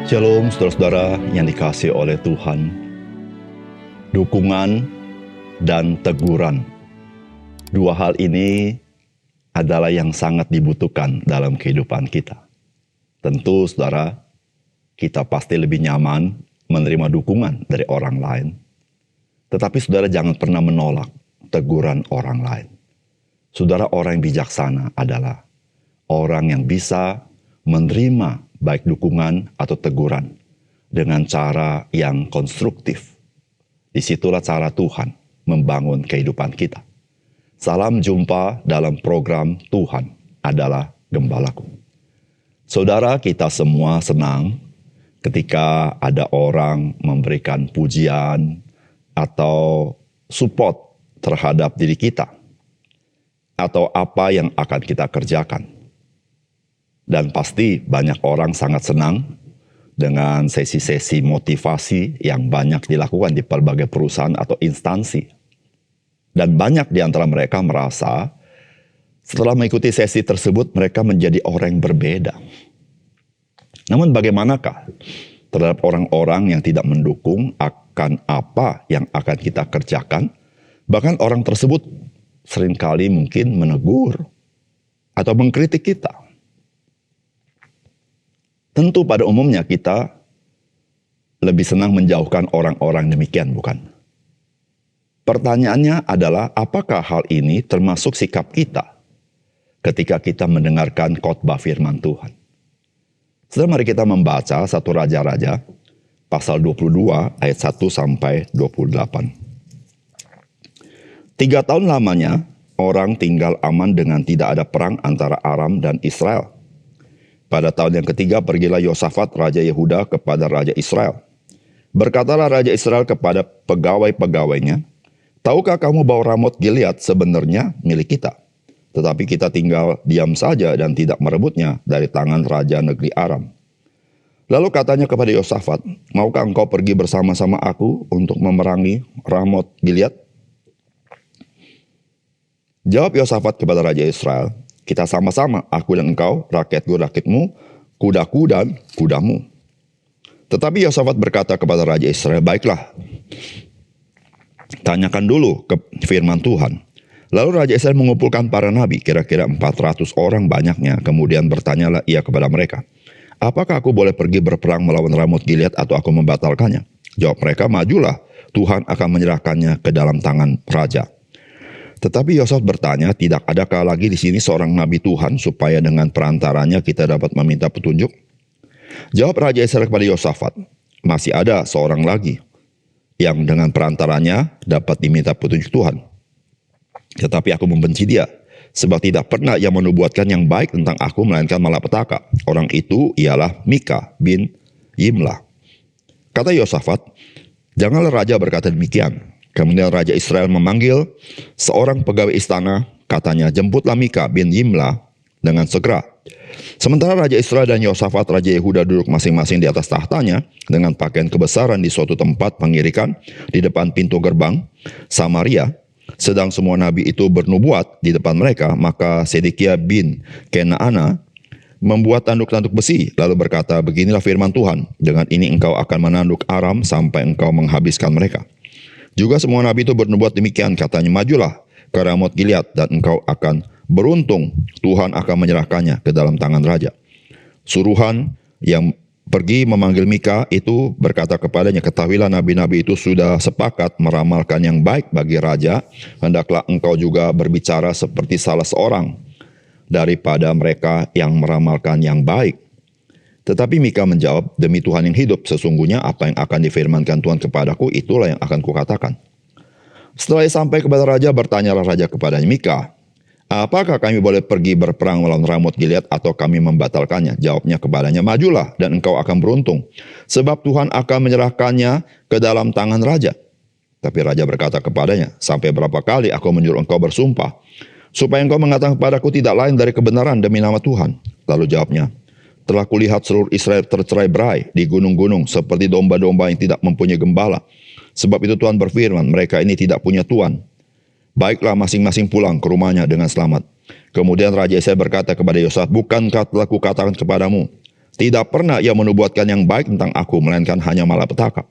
Shalom saudara-saudara yang dikasihi oleh Tuhan. Dukungan dan teguran. Dua hal ini adalah yang sangat dibutuhkan dalam kehidupan kita. Tentu saudara, kita pasti lebih nyaman menerima dukungan dari orang lain. Tetapi saudara jangan pernah menolak teguran orang lain. Saudara, orang yang bijaksana adalah orang yang bisa menerima baik dukungan atau teguran dengan cara yang konstruktif. Disitulah cara Tuhan membangun kehidupan kita. Salam jumpa dalam program Tuhan adalah Gembalaku. Saudara, kita semua senang ketika ada orang memberikan pujian atau support terhadap diri kita atau apa yang akan kita kerjakan. Dan pasti banyak orang sangat senang dengan sesi-sesi motivasi yang banyak dilakukan di berbagai perusahaan atau instansi. Dan banyak di antara mereka merasa setelah mengikuti sesi tersebut mereka menjadi orang yang berbeda. Namun bagaimanakah terhadap orang-orang yang tidak mendukung akan apa yang akan kita kerjakan? Bahkan orang tersebut seringkali mungkin menegur atau mengkritik kita. Tentu pada umumnya kita lebih senang menjauhkan orang-orang demikian, bukan? Pertanyaannya adalah apakah hal ini termasuk sikap kita ketika kita mendengarkan khotbah firman Tuhan? Sekarang mari kita membaca 1 Raja-Raja pasal 22 ayat 1 sampai 28. 3 tahun lamanya orang tinggal aman dengan tidak ada perang antara Aram dan Israel. Pada tahun yang ketiga pergilah Yosafat Raja Yehuda kepada Raja Israel. Berkatalah Raja Israel kepada pegawai-pegawainya, "Tahukah kamu bahwa Ramot Gilead sebenarnya milik kita? Tetapi kita tinggal diam saja dan tidak merebutnya dari tangan Raja negeri Aram." Lalu katanya kepada Yosafat, "Maukah engkau pergi bersama-sama aku untuk memerangi Ramot Gilead?" Jawab Yosafat kepada Raja Israel, "Kita sama-sama, aku dan engkau, rakyatku, rakyatmu, kudaku dan kudamu." Tetapi Yosafat berkata kepada Raja Israel, "Baiklah, tanyakan dulu ke firman Tuhan." Lalu Raja Israel mengumpulkan para nabi, kira-kira 400 orang banyaknya. Kemudian bertanyalah ia kepada mereka, "Apakah aku boleh pergi berperang melawan Ramot Gilead atau aku membatalkannya?" Jawab mereka, "Majulah, Tuhan akan menyerahkannya ke dalam tangan raja." Tetapi Yosafat bertanya, "Tidak adakah lagi di sini seorang nabi Tuhan supaya dengan perantaranya kita dapat meminta petunjuk?" Jawab Raja Israel kepada Yosafat, "Masih ada seorang lagi yang dengan perantaranya dapat diminta petunjuk Tuhan. Tetapi aku membenci dia, sebab tidak pernah ia menubuatkan yang baik tentang aku melainkan malapetaka. Orang itu ialah Mika bin Yimlah." Kata Yosafat, "Janganlah raja berkata demikian." Kemudian Raja Israel memanggil seorang pegawai istana, katanya, "Jemputlah Mika bin Yimlah dengan segera." Sementara Raja Israel dan Yosafat Raja Yehuda duduk masing-masing di atas tahtanya dengan pakaian kebesaran di suatu tempat pengirikan di depan pintu gerbang Samaria, sedang semua nabi itu bernubuat di depan mereka, maka Sedekia bin Kenaana membuat tanduk-tanduk besi, lalu berkata, "Beginilah firman Tuhan, dengan ini engkau akan menanduk Aram sampai engkau menghabiskan mereka." Juga semua nabi itu bernubuat demikian, katanya, "Majulah ke Ramot Gilead dan engkau akan beruntung, Tuhan akan menyerahkannya ke dalam tangan raja." Suruhan yang pergi memanggil Mika itu berkata kepadanya, "Ketahuilah nabi-nabi itu sudah sepakat meramalkan yang baik bagi raja, hendaklah engkau juga berbicara seperti salah seorang daripada mereka yang meramalkan yang baik." Tetapi Mika menjawab, "Demi Tuhan yang hidup, sesungguhnya apa yang akan difirmankan Tuhan kepadaku, itulah yang akan kukatakan." Setelah ia sampai kepada raja, bertanyalah raja kepadanya, "Mika, apakah kami boleh pergi berperang melawan Ramot Gilead atau kami membatalkannya?" Jawabnya kepadanya, "Majulah dan engkau akan beruntung, sebab Tuhan akan menyerahkannya ke dalam tangan raja." Tapi raja berkata kepadanya, "Sampai berapa kali aku menyuruh engkau bersumpah, supaya engkau mengatakan kepadaku tidak lain dari kebenaran demi nama Tuhan?" Lalu jawabnya, "Telah kulihat seluruh Israel tercerai-berai di gunung-gunung seperti domba-domba yang tidak mempunyai gembala. Sebab itu Tuhan berfirman, mereka ini tidak punya Tuhan. Baiklah masing-masing pulang ke rumahnya dengan selamat." Kemudian Raja Israel berkata kepada Yosafat, "Bukankah telah kukatakan kepadamu, Tidak pernah ia menubuatkan yang baik tentang aku, melainkan hanya malapetaka.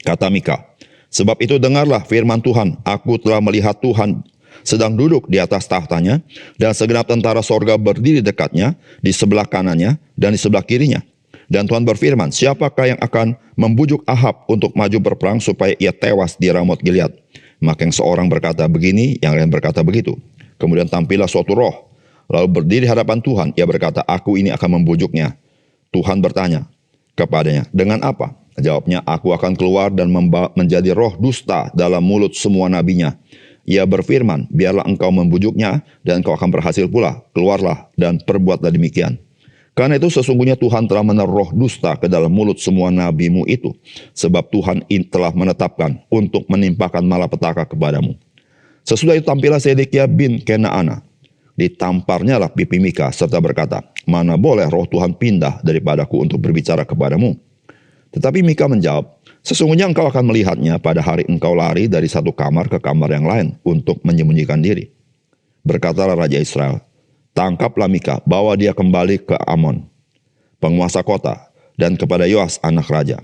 Kata Mika, sebab itu dengarlah firman Tuhan, aku telah melihat Tuhan sedang duduk di atas tahtanya, dan segenap tentara sorga berdiri dekatnya, di sebelah kanannya, dan di sebelah kirinya. Dan Tuhan berfirman, siapakah yang akan membujuk Ahab untuk maju berperang supaya ia tewas di Ramot Gilead? Maka yang seorang berkata begini, yang lain berkata begitu. Kemudian tampillah suatu roh, lalu berdiri hadapan Tuhan, ia berkata, aku ini akan membujuknya. Tuhan bertanya kepadanya, dengan apa? Jawabnya, aku akan keluar dan menjadi roh dusta dalam mulut semua nabinya. Ia berfirman, biarlah engkau membujuknya dan engkau akan berhasil pula. Keluarlah dan perbuatlah demikian. Karena itu sesungguhnya Tuhan telah menaruh roh dusta ke dalam mulut semua nabimu itu. Sebab Tuhan telah menetapkan untuk menimpakan malapetaka kepadamu. Sesudah itu tampillah Sedekia bin Kenaana. Ditamparnya lah pipi Mika serta berkata, mana boleh roh Tuhan pindah daripadaku untuk berbicara kepadamu. Tetapi Mika menjawab, sesungguhnya engkau akan melihatnya pada hari engkau lari dari satu kamar ke kamar yang lain untuk menyembunyikan diri. Berkatalah Raja Israel, tangkaplah Mika, bawa dia kembali ke Amon, penguasa kota, dan kepada Yoas anak raja.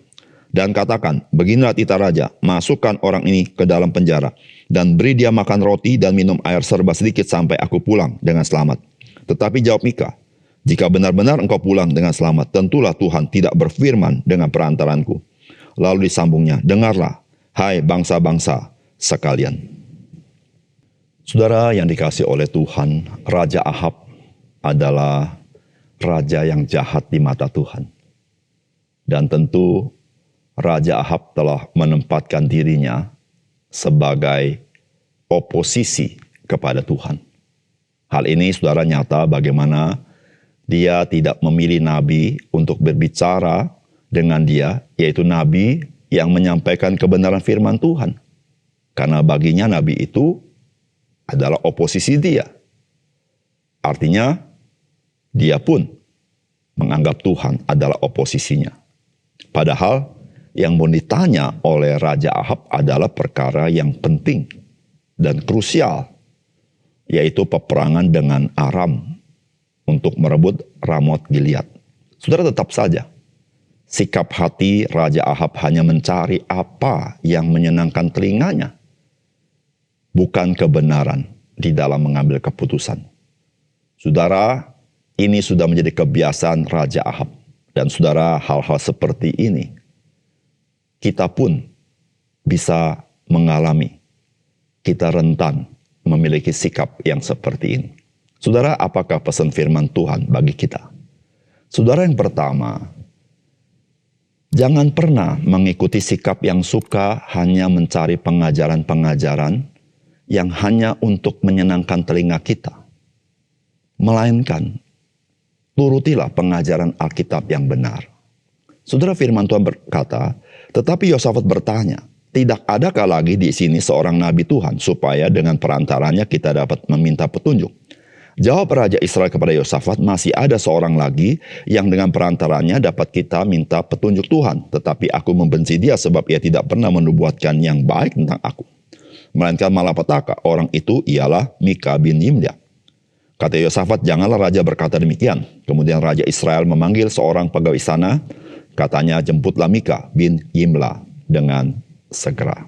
Dan katakan, beginilah titah raja, masukkan orang ini ke dalam penjara, dan beri dia makan roti dan minum air serba sedikit sampai aku pulang dengan selamat. Tetapi jawab Mika, jika benar-benar engkau pulang dengan selamat, tentulah Tuhan tidak berfirman dengan perantaranku. Lalu disambungnya, dengarlah, hai bangsa-bangsa sekalian. Saudara yang dikasihi oleh Tuhan, Raja Ahab adalah raja yang jahat di mata Tuhan. Dan tentu Raja Ahab telah menempatkan dirinya sebagai oposisi kepada Tuhan. Hal ini saudara nyata bagaimana dia tidak memilih nabi untuk berbicara dengan dia, yaitu nabi yang menyampaikan kebenaran firman Tuhan. Karena baginya nabi itu adalah oposisi dia. Artinya dia pun menganggap Tuhan adalah oposisinya. Padahal yang mau ditanya oleh Raja Ahab adalah perkara yang penting dan krusial, yaitu peperangan dengan Aram untuk merebut Ramot Gilead. Saudara, tetap saja sikap hati Raja Ahab hanya mencari apa yang menyenangkan telinganya, bukan kebenaran di dalam mengambil keputusan. Saudara, ini sudah menjadi kebiasaan Raja Ahab. Dan saudara, hal-hal seperti ini kita pun bisa mengalami. Kita rentan memiliki sikap yang seperti ini. Saudara, apakah pesan firman Tuhan bagi kita? Saudara, yang pertama, jangan pernah mengikuti sikap yang suka hanya mencari pengajaran-pengajaran yang hanya untuk menyenangkan telinga kita. Melainkan, turutilah pengajaran Alkitab yang benar. Saudara, firman Tuhan berkata, tetapi Yosafat bertanya, tidak adakah lagi di sini seorang nabi Tuhan supaya dengan perantaranya kita dapat meminta petunjuk? Jawab Raja Israel kepada Yosafat, masih ada seorang lagi yang dengan perantaranya dapat kita minta petunjuk Tuhan. Tetapi aku membenci dia sebab ia tidak pernah menubuatkan yang baik tentang aku. Melainkan malapetaka, orang itu ialah Mika bin Yimla. Kata Yosafat, janganlah raja berkata demikian. Kemudian Raja Israel memanggil seorang pegawai istana, katanya, jemputlah Mika bin Yimla dengan segera.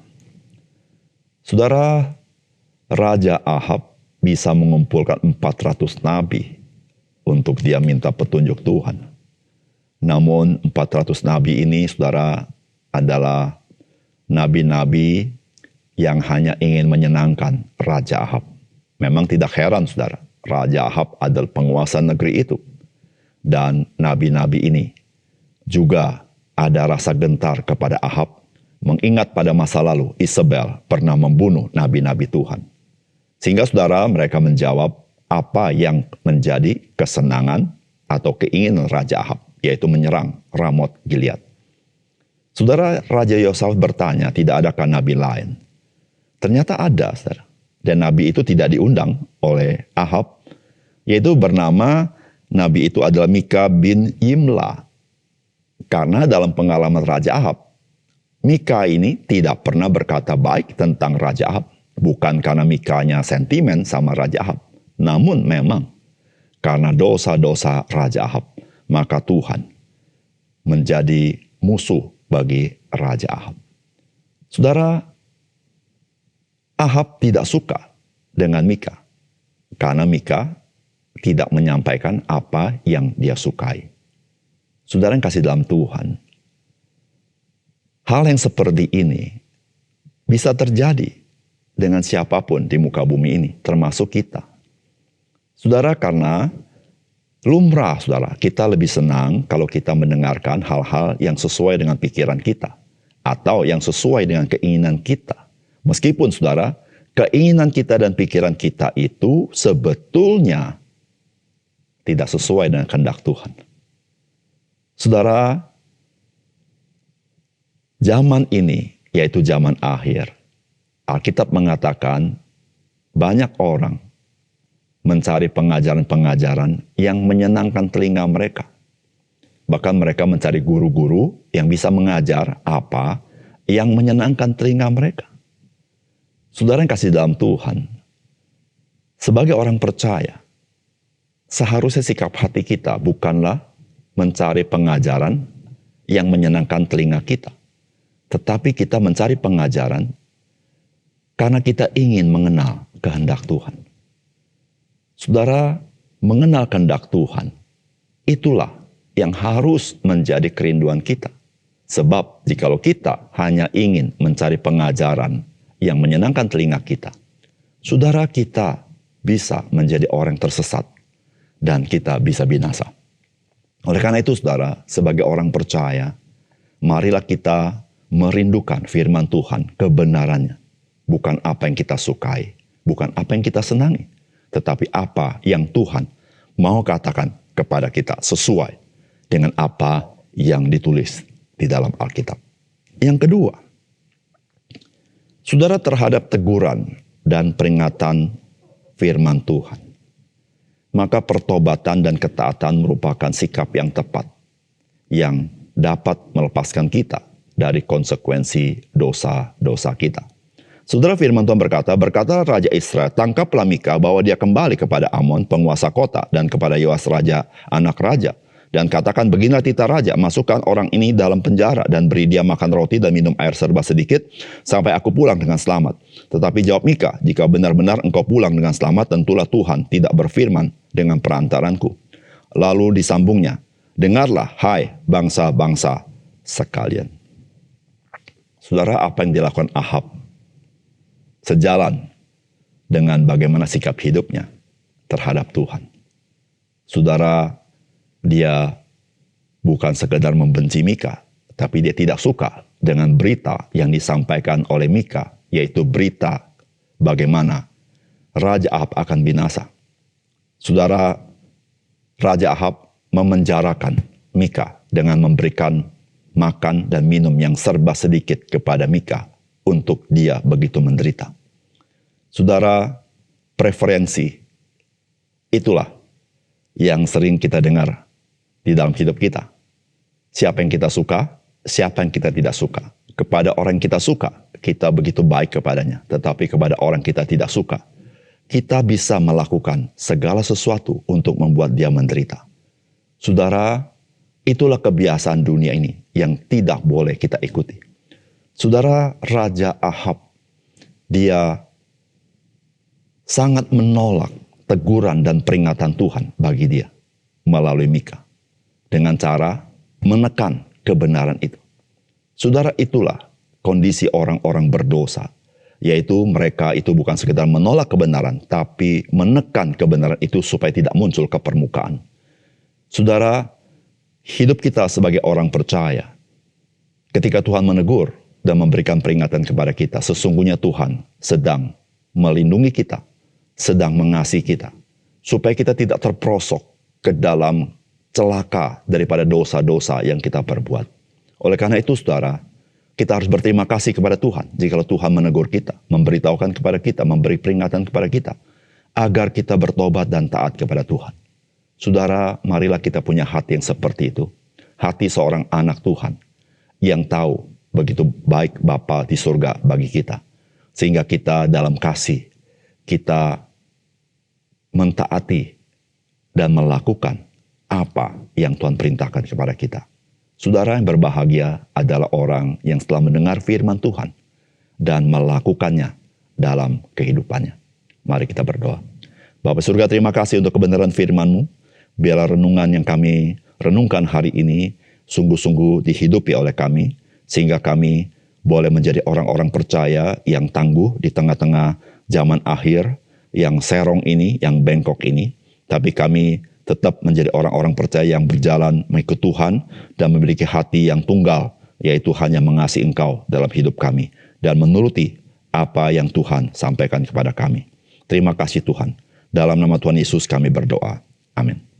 Saudara, Raja Ahab bisa mengumpulkan 400 nabi untuk dia minta petunjuk Tuhan. Namun 400 nabi ini, saudara, adalah nabi-nabi yang hanya ingin menyenangkan Raja Ahab. Memang tidak heran, saudara, Raja Ahab adalah penguasa negeri itu. Dan nabi-nabi ini juga ada rasa gentar kepada Ahab, mengingat pada masa lalu Isabel pernah membunuh nabi-nabi Tuhan. Sehingga saudara, mereka menjawab apa yang menjadi kesenangan atau keinginan Raja Ahab, yaitu menyerang Ramot Gilead. Saudara, Raja Yosafat bertanya, tidak adakah nabi lain? Ternyata ada, saudara. Dan nabi itu tidak diundang oleh Ahab, yaitu bernama, nabi itu adalah Mika bin Yimla. Karena dalam pengalaman Raja Ahab, Mika ini tidak pernah berkata baik tentang Raja Ahab. Bukan karena Mikanya sentimen sama Raja Ahab. Namun memang karena dosa-dosa Raja Ahab, maka Tuhan menjadi musuh bagi Raja Ahab. Saudara, Ahab tidak suka dengan Mika karena Mika tidak menyampaikan apa yang dia sukai. Saudara yang kasih dalam Tuhan, hal yang seperti ini bisa terjadi dengan siapapun di muka bumi ini, termasuk kita. Saudara, karena lumrah, saudara, kita lebih senang kalau kita mendengarkan hal-hal yang sesuai dengan pikiran kita atau yang sesuai dengan keinginan kita. Meskipun, saudara, keinginan kita dan pikiran kita itu sebetulnya tidak sesuai dengan kehendak Tuhan. Saudara, zaman ini, yaitu zaman akhir, Alkitab mengatakan banyak orang mencari pengajaran-pengajaran yang menyenangkan telinga mereka. Bahkan mereka mencari guru-guru yang bisa mengajar apa yang menyenangkan telinga mereka. Saudara yang kasih dalam Tuhan, sebagai orang percaya, seharusnya sikap hati kita bukanlah mencari pengajaran yang menyenangkan telinga kita, tetapi kita mencari pengajaran karena kita ingin mengenal kehendak Tuhan. Saudara, mengenal kehendak Tuhan, itulah yang harus menjadi kerinduan kita. Sebab jikalau kita hanya ingin mencari pengajaran yang menyenangkan telinga kita, saudara, kita bisa menjadi orang tersesat dan kita bisa binasa. Oleh karena itu, saudara, sebagai orang percaya, marilah kita merindukan firman Tuhan, kebenarannya. Bukan apa yang kita sukai, bukan apa yang kita senangi, tetapi apa yang Tuhan mau katakan kepada kita sesuai dengan apa yang ditulis di dalam Alkitab. Yang kedua, saudara, terhadap teguran dan peringatan firman Tuhan, maka pertobatan dan ketaatan merupakan sikap yang tepat yang dapat melepaskan kita dari konsekuensi dosa-dosa kita. Saudara, firman Tuhan berkata Raja Israel, tangkaplah Mika, bawa dia kembali kepada Amon, penguasa kota, dan kepada Yoas raja, anak raja. Dan katakan, beginilah titah raja, masukkan orang ini dalam penjara, dan beri dia makan roti dan minum air serba sedikit, sampai aku pulang dengan selamat. Tetapi jawab Mika, jika benar-benar engkau pulang dengan selamat, tentulah Tuhan tidak berfirman dengan perantaranku. Lalu disambungnya, dengarlah, hai bangsa-bangsa sekalian. Saudara, apa yang dilakukan Ahab sejalan dengan bagaimana sikap hidupnya terhadap Tuhan. Saudara, dia bukan sekedar membenci Mika, tapi dia tidak suka dengan berita yang disampaikan oleh Mika, yaitu berita bagaimana Raja Ahab akan binasa. Saudara, Raja Ahab memenjarakan Mika dengan memberikan makan dan minum yang serba sedikit kepada Mika untuk dia begitu menderita. Saudara, preferensi itulah yang sering kita dengar di dalam hidup kita. Siapa yang kita suka, siapa yang kita tidak suka. Kepada orang yang kita suka, kita begitu baik kepadanya. Tetapi kepada orang kita tidak suka, kita bisa melakukan segala sesuatu untuk membuat dia menderita. Saudara, itulah kebiasaan dunia ini yang tidak boleh kita ikuti. Saudara, Raja Ahab, dia sangat menolak teguran dan peringatan Tuhan bagi dia melalui Mika dengan cara menekan kebenaran itu. Saudara, itulah kondisi orang-orang berdosa, yaitu mereka itu bukan sekedar menolak kebenaran, tapi menekan kebenaran itu supaya tidak muncul ke permukaan. Saudara, hidup kita sebagai orang percaya, ketika Tuhan menegur dan memberikan peringatan kepada kita, sesungguhnya Tuhan sedang melindungi kita, sedang mengasihi kita, supaya kita tidak terperosok ke dalam celaka daripada dosa-dosa yang kita perbuat. Oleh karena itu, saudara, kita harus berterima kasih kepada Tuhan jikalau Tuhan menegur kita, memberitahukan kepada kita, memberi peringatan kepada kita, agar kita bertobat dan taat kepada Tuhan. Saudara, marilah kita punya hati yang seperti itu, hati seorang anak Tuhan yang tahu begitu baik Bapa di surga bagi kita, sehingga kita dalam kasih, kita mentaati dan melakukan apa yang Tuhan perintahkan kepada kita. Saudara yang berbahagia adalah orang yang setelah mendengar firman Tuhan dan melakukannya dalam kehidupannya. Mari kita berdoa. Bapa surga, terima kasih untuk kebenaran firman-Mu. Biarlah renungan yang kami renungkan hari ini sungguh-sungguh dihidupi oleh kami, sehingga kami boleh menjadi orang-orang percaya yang tangguh di tengah-tengah zaman akhir, yang serong ini, yang bengkok ini. Tapi kami tetap menjadi orang-orang percaya yang berjalan mengikut Tuhan dan memiliki hati yang tunggal, yaitu hanya mengasihi Engkau dalam hidup kami dan menuruti apa yang Tuhan sampaikan kepada kami. Terima kasih Tuhan. Dalam nama Tuhan Yesus kami berdoa. Amin.